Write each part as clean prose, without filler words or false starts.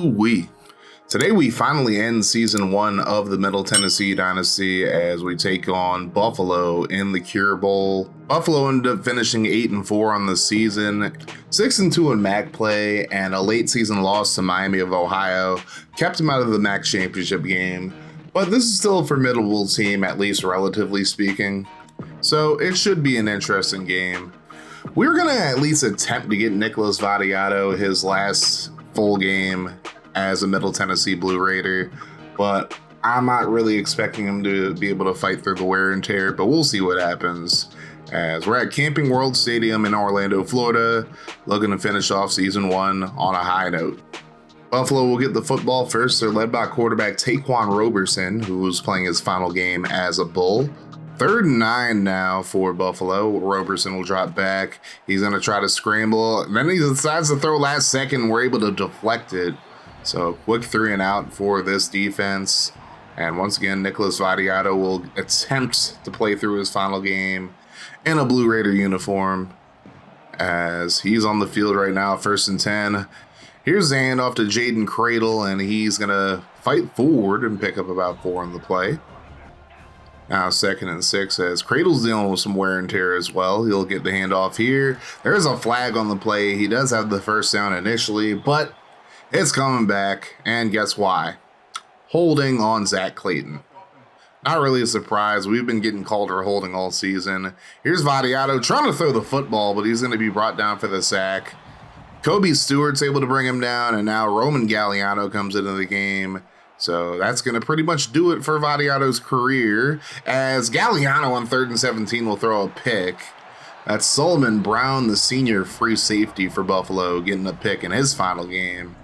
Ooh-wee. Today we finally end season 1 of the Middle Tennessee Dynasty as we take on Buffalo in the Cure Bowl. Buffalo ended up finishing 8-4 on the season, 6-2 in MAC play, and a late season loss to Miami of Ohio kept them out of the MAC championship game. But this is still a formidable team, at least relatively speaking. So it should be an interesting game. We're going to at least attempt to get Nicholas Vattiato his last full game as a Middle Tennessee Blue Raider, but I'm not really expecting him to be able to fight through the wear and tear, but we'll see what happens. As we're at Camping World Stadium in Orlando, Florida, looking to finish off season 1 on a high note. Buffalo will get the football first. They're led by quarterback Taquan Roberson, who was playing his final game as a Bull. 3rd and 9 now for Buffalo. Roberson will drop back. He's going to try to scramble. Then he decides to throw last second. We're able to deflect it. So quick 3 and out for this defense. And once again, Nicholas Vattiato will attempt to play through his final game in a Blue Raider uniform as he's on the field right now, 1st and 10. Here's the handoff to Jaden Cradle, and he's going to fight forward and pick up about 4 on the play. Now 2nd and 6 as Cradle's dealing with some wear and tear as well. He'll get the handoff here. There's a flag on the play. He does have the first down initially, but it's coming back, and guess why? Holding on Zach Clayton. Not really a surprise. We've been getting called for holding all season. Here's Vattiato trying to throw the football, but he's going to be brought down for the sack. Kobe Stewart's able to bring him down, and now Roman Galliano comes into the game. So that's going to pretty much do it for Vattiato's career, as Galliano on 3rd and 17 will throw a pick. That's Solomon Brown, the senior free safety for Buffalo, getting a pick in his final game.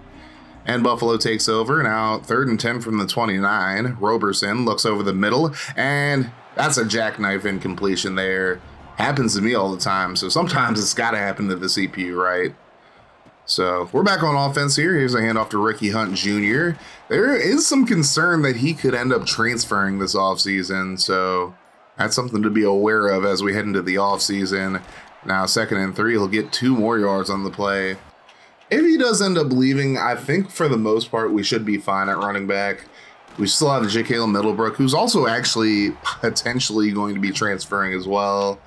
And Buffalo takes over. Now 3rd and 10 from the 29. Roberson looks over the middle, and that's a jackknife incompletion there. Happens to me all the time, so sometimes it's got to happen to the CPU, right? So we're back on offense here. Here's a handoff to Ricky Hunt Jr. There is some concern that he could end up transferring this offseason, so that's something to be aware of as we head into the offseason. Now 2nd and 3, he'll get 2 more yards on the play. If he does end up leaving, I think for the most part we should be fine at running back. We still have Jakail Middlebrook, who's also actually potentially going to be transferring as well.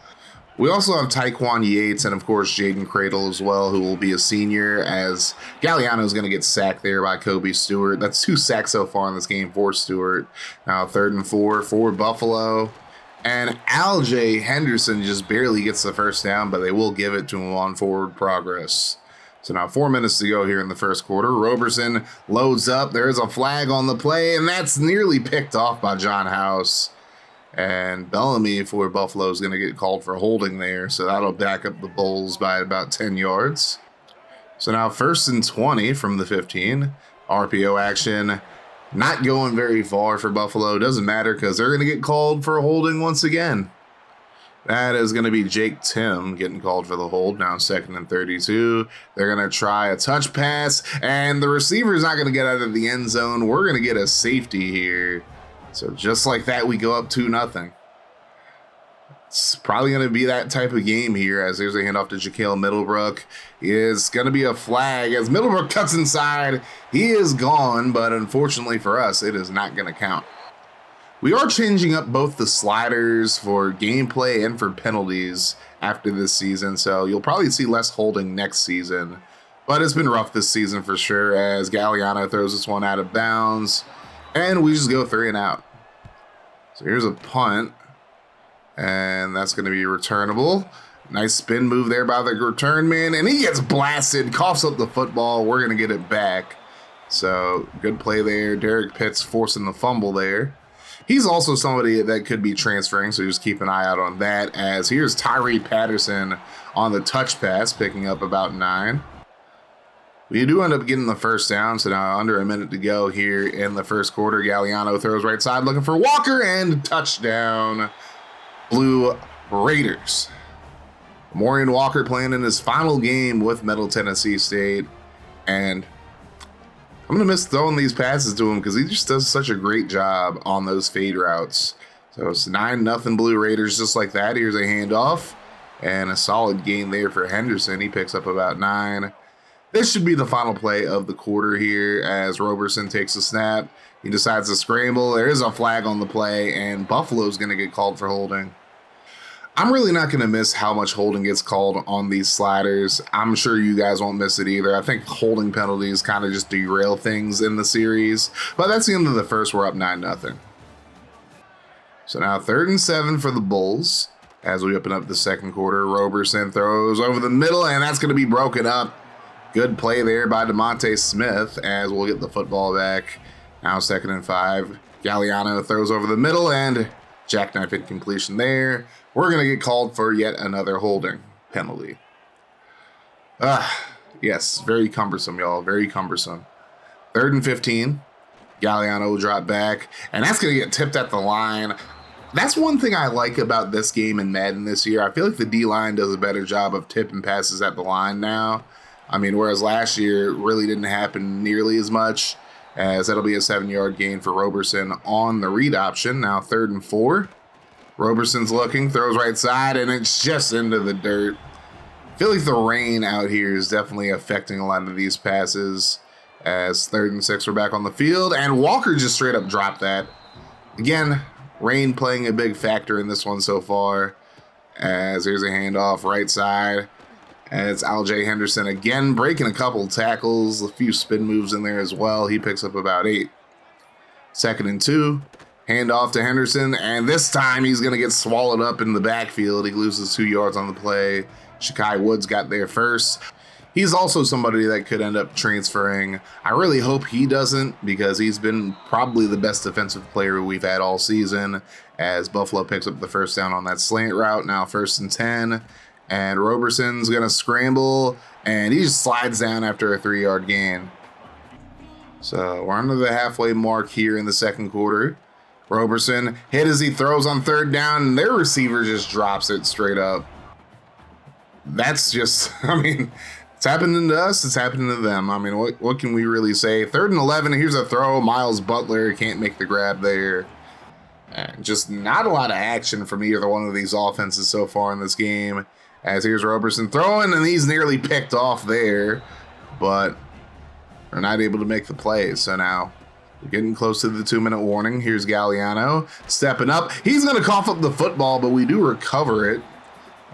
We also have Taquan Yates and, of course, Jaden Cradle as well, who will be a senior, as Galliano is going to get sacked there by Kobe Stewart. That's 2 sacks so far in this game for Stewart. Now 3rd and 4 for Buffalo. And Aljay Henderson just barely gets the first down, but they will give it to him on forward progress. So now 4 minutes to go here in the first quarter. Roberson loads up. There is a flag on the play, and that's nearly picked off by John House. And Bellamy for Buffalo is going to get called for holding there, so that'll back up the Bulls by about 10 yards. So now 1st and 20 from the 15. RPO action. Not going very far for Buffalo. Doesn't matter because they're going to get called for holding once again. That is going to be Jake Tim getting called for the hold. Now 2nd and 32. They're going to try a touch pass, and the receiver is not going to get out of the end zone. We're going to get a safety here. So just like that, we go up 2-0. It's probably going to be that type of game here, as there's a handoff to Jakail Middlebrook. Is going to be a flag as Middlebrook cuts inside. He is gone, but unfortunately for us, it is not going to count. We are changing up both the sliders for gameplay and for penalties after this season, so you'll probably see less holding next season. But it's been rough this season for sure, as Galliano throws this one out of bounds, and we just go 3 and out. So here's a punt, and that's going to be returnable. Nice spin move there by the return man, and he gets blasted, coughs up the football. We're going to get it back. So good play there. Derek Pitts forcing the fumble there. He's also somebody that could be transferring, so just keep an eye out on that, as here's Tyree Patterson on the touch pass, picking up about 9. We do end up getting the first down, so now under a minute to go here in the first quarter. Galliano throws right side looking for Walker, and touchdown, Blue Raiders. Maureen Walker playing in his final game with Middle Tennessee State, and I'm going to miss throwing these passes to him because he just does such a great job on those fade routes. So it's 9-0 Blue Raiders just like that. Here's a handoff and a solid gain there for Henderson. He picks up about 9. This should be the final play of the quarter here as Roberson takes a snap. He decides to scramble. There is a flag on the play, and Buffalo's going to get called for holding. I'm really not going to miss how much holding gets called on these sliders. I'm sure you guys won't miss it either. I think holding penalties kind of just derail things in the series. But that's the end of the first. We're up 9-0. So now 3rd and 7 for the Bulls as we open up the second quarter. Roberson throws over the middle, and that's going to be broken up. Good play there by DeMonte Smith as we'll get the football back. Now 2nd and 5. Galliano throws over the middle and jackknife incompletion there. We're going to get called for yet another holding penalty. Yes, very cumbersome, y'all. Very cumbersome. 3rd and 15. Galliano will drop back, and that's going to get tipped at the line. That's one thing I like about this game in Madden this year. I feel like the D-line does a better job of tipping passes at the line now. I mean, whereas last year it really didn't happen nearly as much, as that'll be a 7-yard gain for Roberson on the read option. Now 3rd and 4. Roberson's looking, throws right side, and it's just into the dirt. I feel like the rain out here is definitely affecting a lot of these passes, as 3rd and 6 are back on the field, and Walker just straight up dropped that. Again, rain playing a big factor in this one so far, as here's a handoff right side. And it's Al-Jay Henderson again breaking a couple tackles, a few spin moves in there as well. He picks up about 8. 2nd and 2. Handoff to Henderson, and this time he's going to get swallowed up in the backfield. He loses 2 yards on the play. Shakai Woods got there first. He's also somebody that could end up transferring. I really hope he doesn't, because he's been probably the best defensive player we've had all season, as Buffalo picks up the first down on that slant route. Now 1st and 10. And Roberson's going to scramble, and he just slides down after a 3-yard gain. So we're under the halfway mark here in the second quarter. Roberson hit as he throws on 3rd down, and their receiver just drops it straight up. That's just, I mean, it's happening to us, it's happening to them. I mean, what can we really say? 3rd and 11, here's a throw. Miles Butler can't make the grab there. Just not a lot of action from either one of these offenses so far in this game. As here's Roberson throwing, and he's nearly picked off there, but they're not able to make the play. So now we're getting close to the 2-minute warning. Here's Galliano stepping up. He's going to cough up the football, but we do recover it,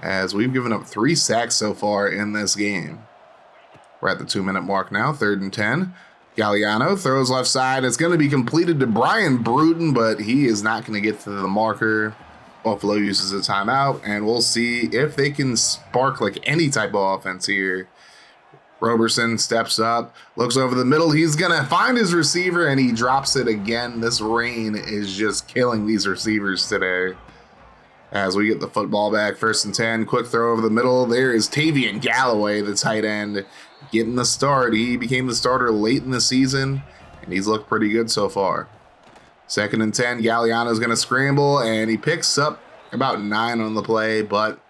as we've given up 3 sacks so far in this game. We're at the 2-minute mark now, 3rd and 10. Galliano throws left side. It's going to be completed to Brian Bruton, but he is not going to get to the marker. Buffalo uses a timeout, and we'll see if they can spark like any type of offense here. Roberson steps up, looks over the middle. He's going to find his receiver, and he drops it again. This rain is just killing these receivers today. As we get the football back, 1st and 10, quick throw over the middle. There is Tavian Galloway, the tight end, getting the start. He became the starter late in the season, and he's looked pretty good so far. 2nd and 10, Galliano's going to scramble, and he picks up about 9 on the play, but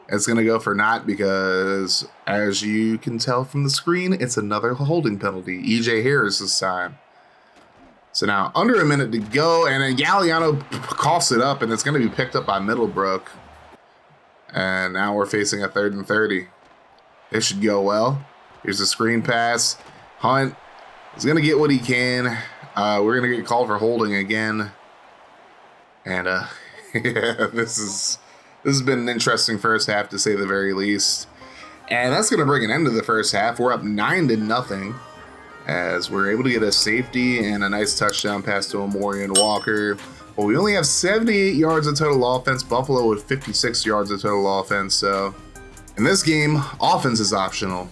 it's going to go for naught because, as you can tell from the screen, it's another holding penalty. E.J. Harris this time. So now, under a minute to go, and then Galliano coughs it up, and it's going to be picked up by Middlebrook. And now we're facing a 3rd and 30. It should go well. Here's a screen pass. Hunt is going to get what he can. We're going to get called for holding again. And yeah, this has been an interesting first half, to say the very least. And that's going to bring an end to the first half. We're up 9-0 as we're able to get a safety and a nice touchdown pass to Amorian Walker. But we only have 78 yards of total offense. Buffalo with 56 yards of total offense. So in this game, offense is optional.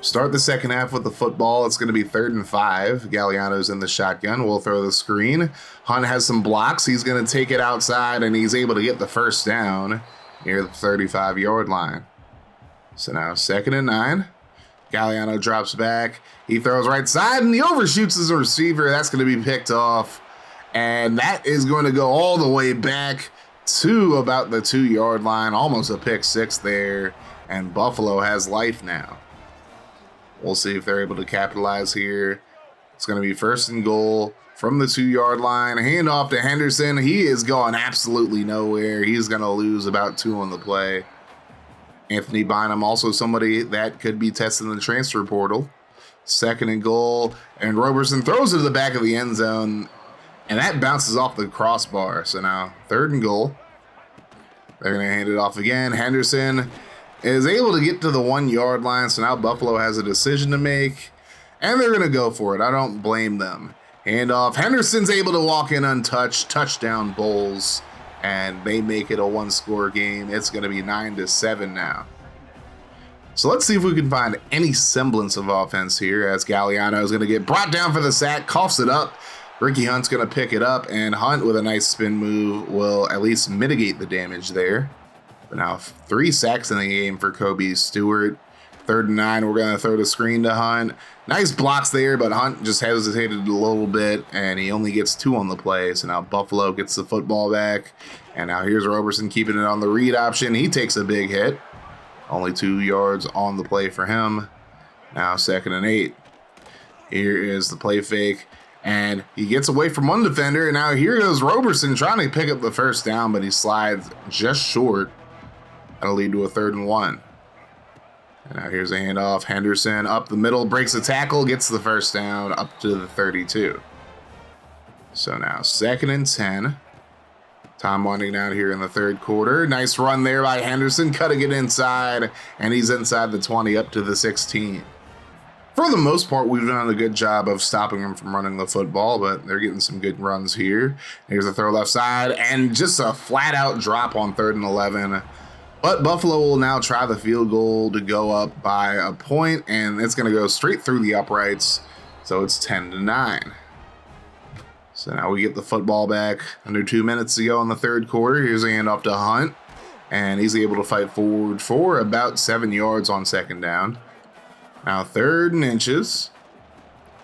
Start the second half with the football. It's going to be 3rd and 5. Galliano's in the shotgun. We'll throw the screen. Hunt has some blocks. He's going to take it outside, and he's able to get the first down near the 35-yard line. So now 2nd and 9. Galliano drops back. He throws right side, and he overshoots his receiver. That's going to be picked off. And that is going to go all the way back to about the 2-yard line. Almost a pick 6 there. And Buffalo has life now. We'll see if they're able to capitalize here. It's going to be 1st and goal from the 2-yard line. Handoff to Henderson. He is going absolutely nowhere. He's going to lose about 2 on the play. Anthony Bynum, also somebody that could be testing the transfer portal. 2nd and goal, and Roberson throws it to the back of the end zone, and that bounces off the crossbar. So now 3rd and goal. They're going to hand it off again. Henderson is able to get to the 1-yard line, so now Buffalo has a decision to make, and they're going to go for it. I don't blame them. Handoff. Henderson's able to walk in untouched. Touchdown Bulls, and they make it a 1-score game. It's going to be 9-7 now. So let's see if we can find any semblance of offense here, as Galliano is going to get brought down for the sack, coughs it up. Ricky Hunt's going to pick it up, and Hunt with a nice spin move will at least mitigate the damage there. But now 3 sacks in the game for Kobe Stewart. 3rd and 9, we're going to throw the screen to Hunt. Nice blocks there, but Hunt just hesitated a little bit, and he only gets 2 on the play. So now Buffalo gets the football back, and now here's Roberson keeping it on the read option. He takes a big hit. Only 2 yards on the play for him. Now 2nd and 8. Here is the play fake, and he gets away from one defender, and now here goes Roberson trying to pick up the 1st down, but he slides just short. That'll lead to a 3rd and 1. And now here's a handoff. Henderson up the middle, breaks the tackle, gets the 1st down up to the 32. So now 2nd and 10. Time winding down here in the 3rd quarter. Nice run there by Henderson, cutting it inside, and he's inside the 20 up to the 16. For the most part, we've done a good job of stopping them from running the football, but they're getting some good runs here. Here's a throw left side, and just a flat-out drop on 3rd and 11. But Buffalo will now try the field goal to go up by a point, and it's going to go straight through the uprights, so it's 10-9. So now we get the football back under 2 minutes to go in the 3rd quarter. Here's a handoff to Hunt, and he's able to fight forward for about 7 yards on 2nd down. Now 3rd and inches.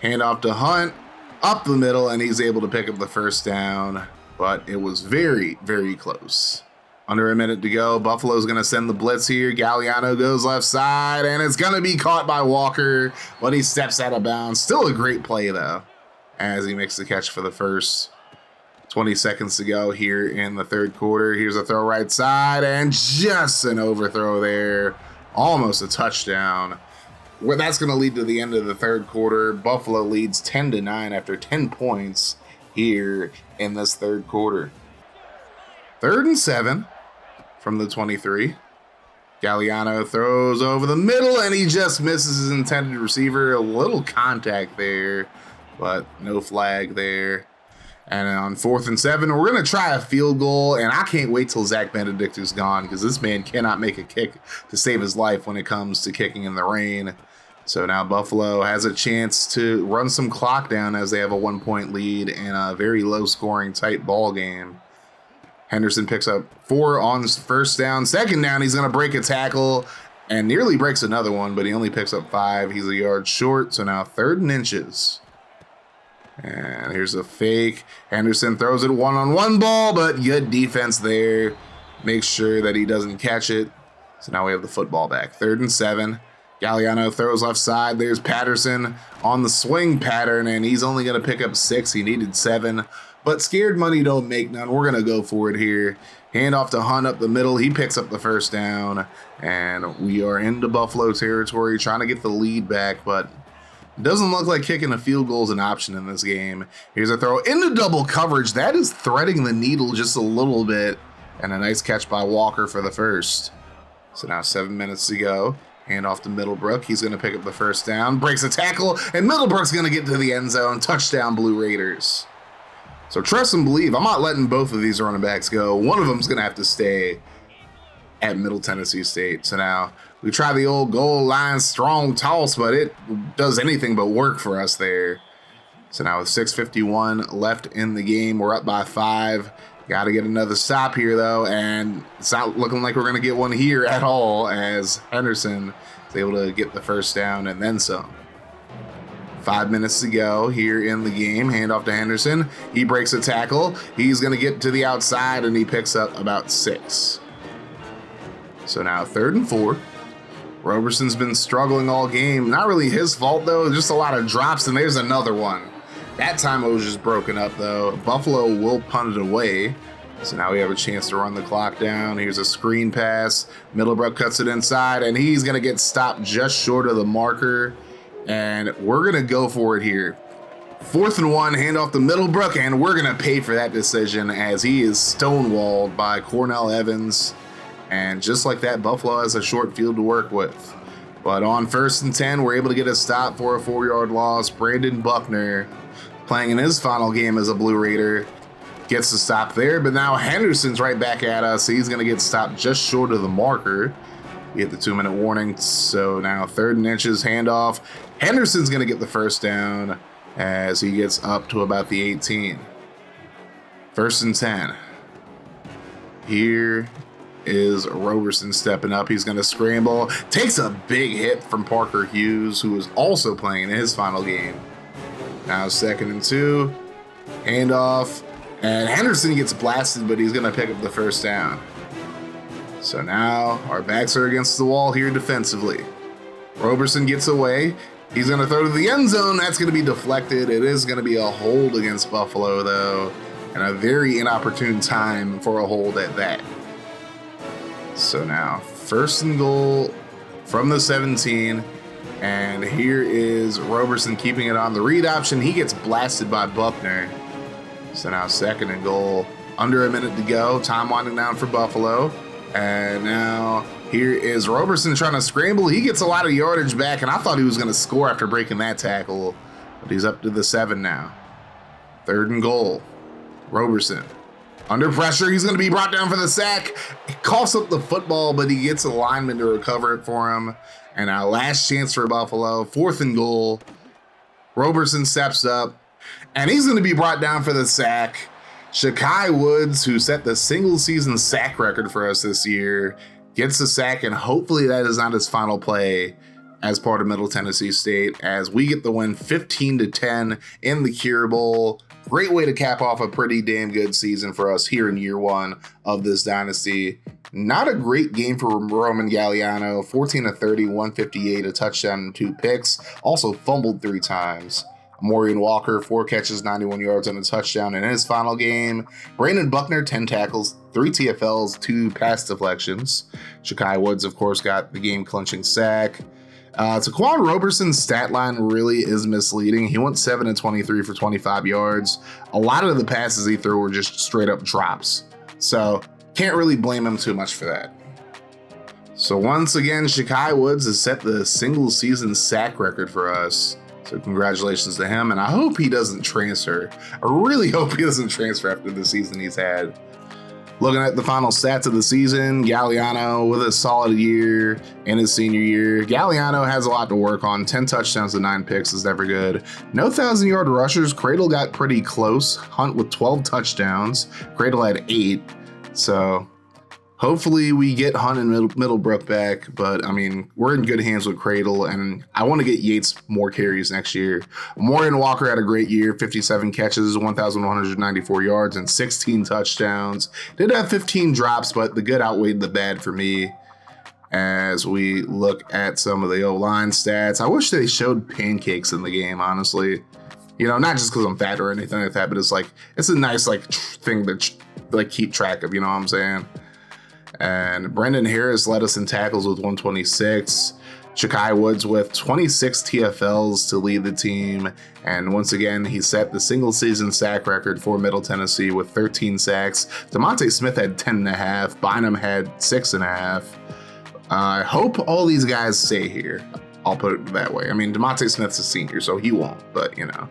Handoff to Hunt, up the middle, and he's able to pick up the 1st down, but it was very, very close. Under a minute to go. Buffalo's going to send the blitz here. Galliano goes left side, and it's going to be caught by Walker, but he steps out of bounds. Still a great play, though, as he makes the catch for the 1st. 20 seconds to go here in the 3rd quarter. Here's a throw right side, and just an overthrow there. Almost a touchdown. Well, that's going to lead to the end of the 3rd quarter. Buffalo leads 10-9 after 10 points here in this 3rd quarter. 3rd and 7 from the 23. Galliano throws over the middle, and he just misses his intended receiver. A little contact there, but no flag there. And on 4th and 7, we're going to try a field goal, and I can't wait till Zach Benedict is gone, because this man cannot make a kick to save his life when it comes to kicking in the rain. So now Buffalo has a chance to run some clock down as they have a 1-point lead in a very low-scoring, tight ball game. Henderson picks up 4 on 1st down. 2nd down, he's going to break a tackle and nearly breaks another one, but he only picks up 5. He's a yard short, so now 3rd and inches. And here's a fake. Henderson throws it 1-on-1 ball, but good defense there. Makes sure that he doesn't catch it. So now we have the football back. 3rd and 7. Galliano throws left side. There's Patterson on the swing pattern, and he's only going to pick up 6. He needed 7. But scared money don't make none. We're going to go for it here. Handoff to Hunt up the middle. He picks up the 1st down, and we are into Buffalo territory trying to get the lead back, but it doesn't look like kicking a field goal is an option in this game. Here's a throw into double coverage. That is threading the needle just a little bit, and a nice catch by Walker for the 1st. So now 7 minutes to go. Handoff to Middlebrook. He's going to pick up the 1st down. Breaks a tackle, and Middlebrook's going to get to the end zone. Touchdown, Blue Raiders. So trust and believe. I'm not letting both of these running backs go. One of them's going to have to stay at Middle Tennessee State. So now we try the old goal line strong toss, but it does anything but work for us there. So now with 6:51 left in the game, we're up by 5. Got to get another stop here, though, and it's not looking like we're going to get one here at all, as Henderson is able to get the 1st down and then some. 5 minutes to go here in the game. Handoff to Henderson. He breaks a tackle. He's going to get to the outside, and he picks up about 6. So now 3rd and 4. Roberson's been struggling all game. Not really his fault, though. Just a lot of drops, and there's another one. That time it was just broken up, though. Buffalo will punt it away. So now we have a chance to run the clock down. Here's a screen pass. Middlebrook cuts it inside, and he's going to get stopped just short of the marker. And we're going to go for it here. 4th and 1, handoff to Middlebrook, and we're going to pay for that decision as he is stonewalled by Cornell Evans. And just like that, Buffalo has a short field to work with. But on 1st and 10, we're able to get a stop for a 4-yard loss. Brandon Buckner, playing in his final game as a Blue Raider, gets the stop there. But now Henderson's right back at us. He's going to get stopped just short of the marker. We get the 2-minute warning. So now 3rd and inches, handoff. Henderson's going to get the first down as he gets up to about the 18. 1st and 10. Here is Roberson stepping up. He's going to scramble. Takes a big hit from Parker Hughes, who is also playing in his final game. Now 2nd and 2. Handoff. And Henderson gets blasted, but he's going to pick up the first down. So now our backs are against the wall here defensively. Roberson gets away. He's going to throw to the end zone. That's going to be deflected. It is going to be a hold against Buffalo, though, and a very inopportune time for a hold at that. So now 1st and goal from the 17, and here is Roberson keeping it on the read option. He gets blasted by Buckner. So now 2nd and goal, under a minute to go. Time winding down for Buffalo. And now here is Roberson trying to scramble. He gets a lot of yardage back, and I thought he was going to score after breaking that tackle. But he's up to the 7 now. 3rd and goal. Roberson under pressure. He's going to be brought down for the sack. He coughs up the football, but he gets a lineman to recover it for him. And our last chance for Buffalo. 4th and goal. Roberson steps up, and he's going to be brought down for the sack. Shakai Woods, who set the single-season sack record for us this year, gets the sack, and hopefully that is not his final play as part of Middle Tennessee State, as we get the win 15-10 in the Cure Bowl. Great way to cap off a pretty damn good season for us here in year 1 of this dynasty. Not a great game for Roman Galliano, 14 of 30, 158, a touchdown and 2 picks. Also fumbled 3 times. Maureen Walker, 4 catches, 91 yards and a touchdown in his final game. Brandon Buckner, 10 tackles, 3 TFLs, 2 pass deflections. Shakai Woods, of course, got the game-clinching sack. Taquan Roberson's stat line really is misleading. He went 7 of 23 for 25 yards. A lot of the passes he threw were just straight-up drops. So can't really blame him too much for that. So once again, Shakai Woods has set the single-season sack record for us. So congratulations to him, and I hope he doesn't transfer. I really hope he doesn't transfer after the season he's had. Looking at the final stats of the season, Galliano with a solid year in his senior year. Galliano has a lot to work on. 10 touchdowns to 9 picks is never good. No 1,000-yard rushers. Cradle got pretty close. Hunt with 12 touchdowns. Cradle had 8. So hopefully we get Hunt and Middlebrook back, but I mean, we're in good hands with Cradle, and I want to get Yates more carries next year. Maureen Walker had a great year, 57 catches, 1,194 yards, and 16 touchdowns. Did have 15 drops, but the good outweighed the bad for me. As we look at some of the O-line stats, I wish they showed pancakes in the game, honestly. You know, not just because I'm fat or anything like that, but it's like, it's a nice thing to keep track of, you know what I'm saying? And Brendan Harris led us in tackles with 126. Shakai Woods with 26 TFLs to lead the team. And once again, he set the single-season sack record for Middle Tennessee with 13 sacks. DeMonte Smith had 10.5. Bynum had 6.5. I hope all these guys stay here. I'll put it that way. I mean, DeMonte Smith's a senior, so he won't. But, you know.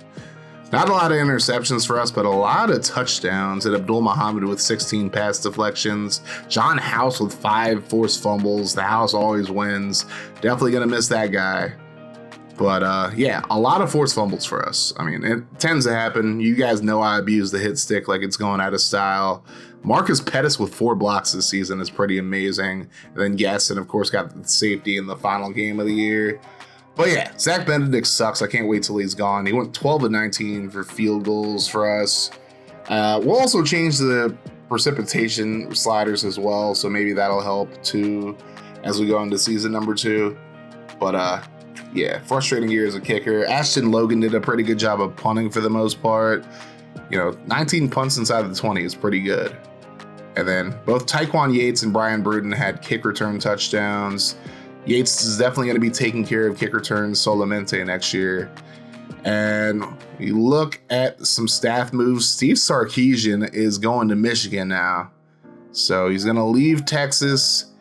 Not a lot of interceptions for us, but a lot of touchdowns. And Abdul Muhammad with 16 pass deflections. John House with 5 forced fumbles. The House always wins. Definitely going to miss that guy. But yeah, a lot of forced fumbles for us. I mean, it tends to happen. You guys know I abuse the hit stick like it's going out of style. Marcus Pettis with 4 blocks this season is pretty amazing. And then Gaston, of course, got the safety in the final game of the year. But yeah, Zach Benedict sucks. I can't wait till he's gone. He went 12 of 19 for field goals for us. We'll also change the precipitation sliders as well, so maybe that'll help too as we go into season number 2. But yeah, frustrating year as a kicker. Ashton Logan did a pretty good job of punting for the most part. You know, 19 punts inside of the 20 is pretty good. And then both Tyquan Yates and Brian Bruden had kick return touchdowns. Yates is definitely going to be taking care of kick returns solamente next year. And you look at some staff moves. Steve Sarkisian is going to Michigan now. So he's going to leave Texas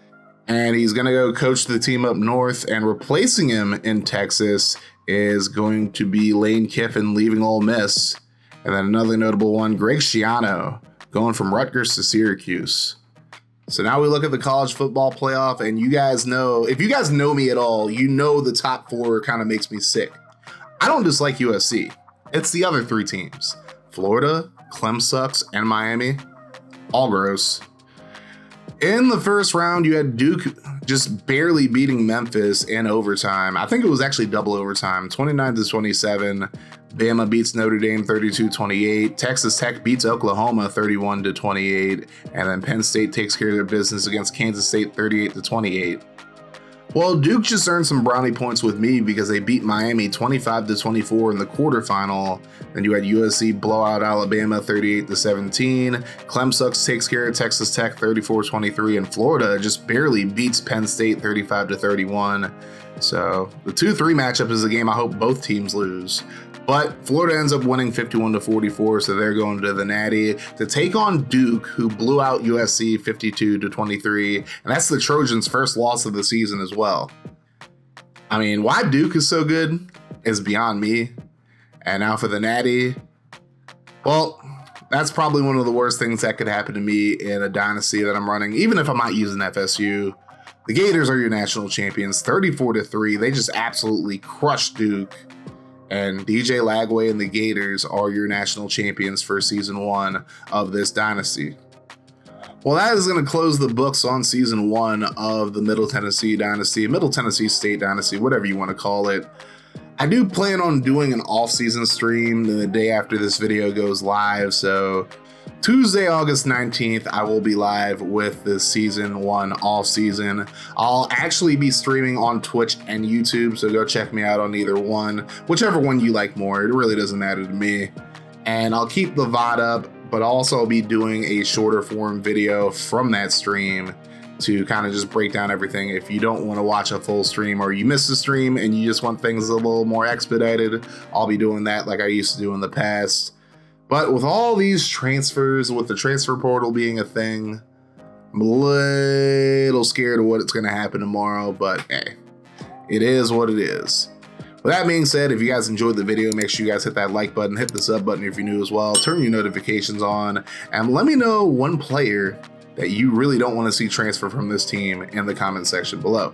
and he's going to go coach the team up north. And replacing him in Texas is going to be Lane Kiffin leaving Ole Miss. And then another notable one, Greg Schiano going from Rutgers to Syracuse. So now we look at the college football playoff, and you guys know, if you guys know me at all, you know the top four kind of makes me sick. I don't dislike USC. It's the other three teams. Florida, Clemson, and Miami. All gross. In the first round, you had Duke just barely beating Memphis in overtime. I think it was actually double overtime, 29-27. Bama beats Notre Dame 32-28. Texas Tech beats Oklahoma 31-28. And then Penn State takes care of their business against Kansas State 38-28. Well, Duke just earned some brownie points with me because they beat Miami 25-24 in the quarterfinal. Then you had USC blow out Alabama 38-17. Clemson takes care of Texas Tech 34-23, and Florida just barely beats Penn State 35-31. So the 2-3 matchup is a game I hope both teams lose. But Florida ends up winning 51-44, so they're going to the Natty to take on Duke, who blew out USC 52-23, and that's the Trojans' first loss of the season as well. I mean, why Duke is so good is beyond me. And now for the Natty, well, that's probably one of the worst things that could happen to me in a dynasty that I'm running, even if I'm not using FSU. The Gators are your national champions, 34-3. They just absolutely crushed Duke. And DJ Lagway and the Gators are your national champions for season 1 of this dynasty. Well, that is going to close the books on season 1 of the Middle Tennessee Dynasty, Middle Tennessee State Dynasty, whatever you want to call it. I do plan on doing an off-season stream the day after this video goes live, so Tuesday, August 19th, I will be live with the season 1 off season. I'll actually be streaming on Twitch and YouTube, so go check me out on either one, whichever one you like more. It really doesn't matter to me. And I'll keep the VOD up, but also I'll be doing a shorter form video from that stream to kind of just break down everything. If you don't want to watch a full stream or you miss the stream and you just want things a little more expedited, I'll be doing that like I used to do in the past. But with all these transfers, with the transfer portal being a thing, I'm a little scared of what's going to happen tomorrow, but hey, it is what it is. With that being said, if you guys enjoyed the video, make sure you guys hit that like button, hit the sub button if you're new as well, turn your notifications on, and let me know one player that you really don't want to see transfer from this team in the comment section below.